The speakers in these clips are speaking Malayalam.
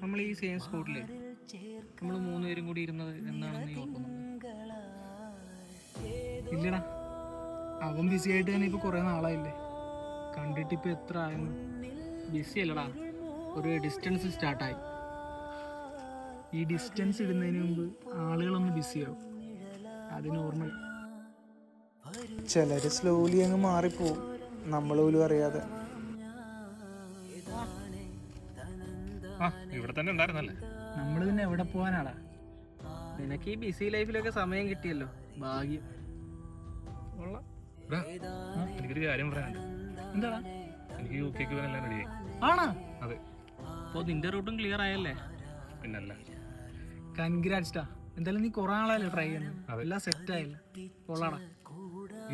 നമ്മൾ ഈ സെയിം സ്പോട്ടില് നമ്മൾ മൂന്നുപേരും കൂടി ഇരുന്നത് എന്നാണെന്ന് നീ ഓർക്കുന്നുണ്ട്? ഇല്ലടാ, അവൻ ബിസി ആയിട്ട് തന്നെ ഇപ്പൊ കുറെ നാളായില്ലേ. കണ്ടിട്ടിപ്പോ എത്ര ആയെന്ന്. ബിസി അല്ലടാ, ഒരു ഡിസ്റ്റൻസ് സ്റ്റാർട്ടായി. ഈ ഡിസ്റ്റൻസ് ഇടുന്നതിന് മുമ്പ് ആളുകളൊന്ന് ബിസിയാവും, അത് നോർമൽ. ചിലര് സ്ലോലി അങ്ങ് മാറിപ്പോവും, നമ്മൾ പോലും അറിയാതെ. ഇവിടെ തന്നെ ഉണ്ടായിരുന്നല്ലേ. നമ്മൾ പിന്നെ എവിടെ പോകാനാടാ? നിനക്ക് ഈ ബിസി ലൈഫിലൊക്കെ സമയം കിട്ടിയല്ലോ, ഭാഗ്യം. എനിക്കൊരു കാര്യം പറയാനുണ്ട്. എന്താടാ? എനിക്ക് UK പോകാനെല്ലാം റെഡിയായി. ആണോ? അതെ. അപ്പോൾ നിന്റെ റൂട്ടും ക്ലിയർ ആയല്ലേ? പിന്നല്ല. കൺഗ്രാറ്റ്സ് ടാ. എന്തായാലും നീ കുറെ ആളായല്ലോ ട്രൈ ചെയ്യുന്നത്, എല്ലാം സെറ്റ് ആയില്ല. കൊള്ളാടാ.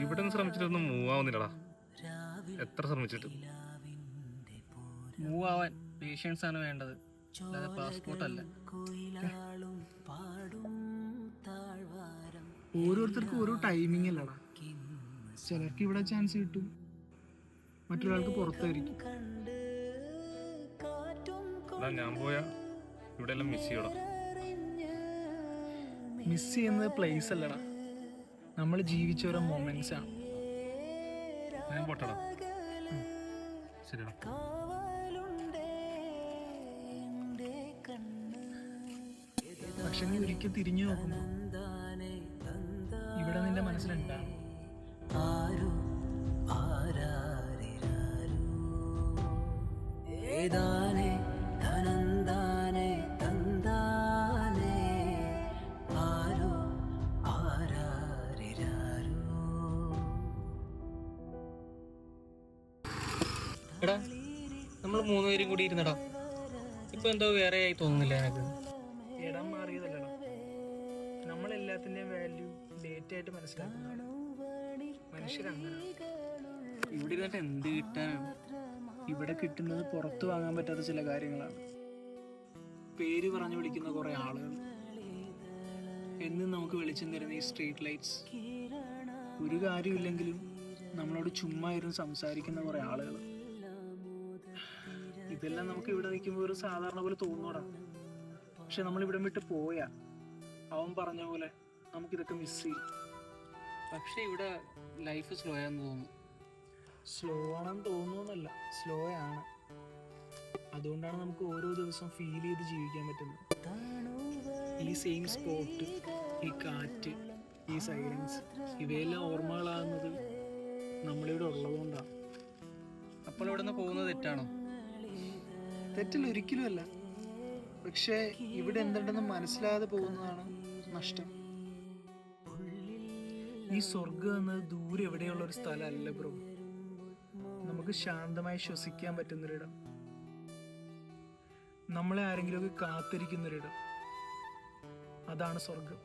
ഇവിടെ നിന്ന് ശ്രമിച്ചിട്ടൊന്നും മൂവ് ആവുന്നില്ലടാ, എത്ര ശ്രമിച്ചിട്ട്. മൂവ് ആവാൻ പേഷ്യൻസ് ആണ് വേണ്ടത്, അല്ലാതെ പാസ്പോർട്ട് അല്ല. ഓരോരുത്തർക്കും ഓരോ ടൈമിംഗ് അല്ലടാ. ചിലർക്ക് ഇവിടെ ചാൻസ് കിട്ടും, മറ്റൊരാൾക്ക് പുറത്തായിരിക്കും. ഞാൻ പോയാ ഇവിടെ എല്ലാം മിസ് ചെയ്യണം. മിസ് ചെയ്യുന്നത് പ്ലേസ് അല്ലടാ, നമ്മൾ ജീവിച്ച ഓരോ മൊമെന്റ്സ് ആണ്. ഞാൻ പോട്ടടാ. ശരിയാ. പക്ഷെ നീ ഒരിക്കൽ തിരിഞ്ഞു നോക്കുമ്പോ ഇവിടെ നിന്റെ മനസ്സിലുണ്ടാകും എടാ, നമ്മൾ മൂന്നുപേരും കൂടി ഇരുന്നടാ, ഇപ്പൊ എന്തോ വേറെ ആയി തോന്നുന്നില്ല എനിക്ക്. ഇടം മാറിയതല്ലടാ, നമ്മളെല്ലാത്തിൻ്റെയും വാല്യൂ ലേറ്റ് ആയിട്ട് മനസ്സിലാക്കുന്നതാണ്. മനുഷ്യരങ്ങനെ. ഇവിടെ ഇരുന്നിട്ട് എന്ത് കിട്ടാനാണ്? ഇവിടെ കിട്ടുന്നത് പുറത്തു വാങ്ങാൻ പറ്റാത്ത ചില കാര്യങ്ങളാണ്. പേര് പറഞ്ഞു വിളിക്കുന്ന കുറെ ആളുകൾ, എന്നും നമുക്ക് വെളിച്ചം തരുന്ന ഈ സ്ട്രീറ്റ് ലൈറ്റ്സ്, ഒരു കാര്യമില്ലെങ്കിലും നമ്മളോട് ചുമ്മാ ഇരുന്ന് സംസാരിക്കുന്ന കുറെ ആളുകൾ. ഇതെല്ലാം നമുക്ക് ഇവിടെ നിൽക്കുമ്പോൾ ഒരു സാധാരണ പോലെ തോന്നൂടാ. പക്ഷെ നമ്മളിവിടെ വിട്ട് പോയാ അവൻ പറഞ്ഞ പോലെ നമുക്കിതൊക്കെ മിസ് ചെയ്യും. പക്ഷെ ഇവിടെ ലൈഫ് സ്ലോ ആണെന്ന് തോന്നുന്നു. സ്ലോ ആണെന്ന് തോന്നുന്നല്ല, സ്ലോ ആണ്. അതുകൊണ്ടാണ് നമുക്ക് ഓരോ ദിവസം ഫീൽ ചെയ്ത് ജീവിക്കാൻ പറ്റുന്നത്. ഈ സെയിം സ്പോട്ട്, ഈ കാറ്റ്, ഈ സൈലൻസ്, ഇവയെല്ലാം ഓർമ്മകളാകുന്നത് നമ്മളിവിടെ ഉള്ളതുകൊണ്ടാണ്. അപ്പോൾ ഇവിടെ നിന്ന് പോകുന്നത് തെറ്റാണോ? തെറ്റില്ല, ഒരിക്കലും അല്ല. പക്ഷെ ഇവിടെ എന്തുണ്ടെന്ന് മനസ്സിലാതെ പോകുന്നതാണ് നഷ്ടം. ഈ സ്വർഗം എന്നത് ദൂരെ എവിടെയുള്ള ഒരു സ്ഥലമല്ല ബ്രോ, നമുക്ക് ശാന്തമായി ശ്വസിക്കാൻ പറ്റുന്നൊരിടം, നമ്മളെ ആരെങ്കിലുമൊക്കെ കാത്തിരിക്കുന്നൊരിടം, അതാണ് സ്വർഗം.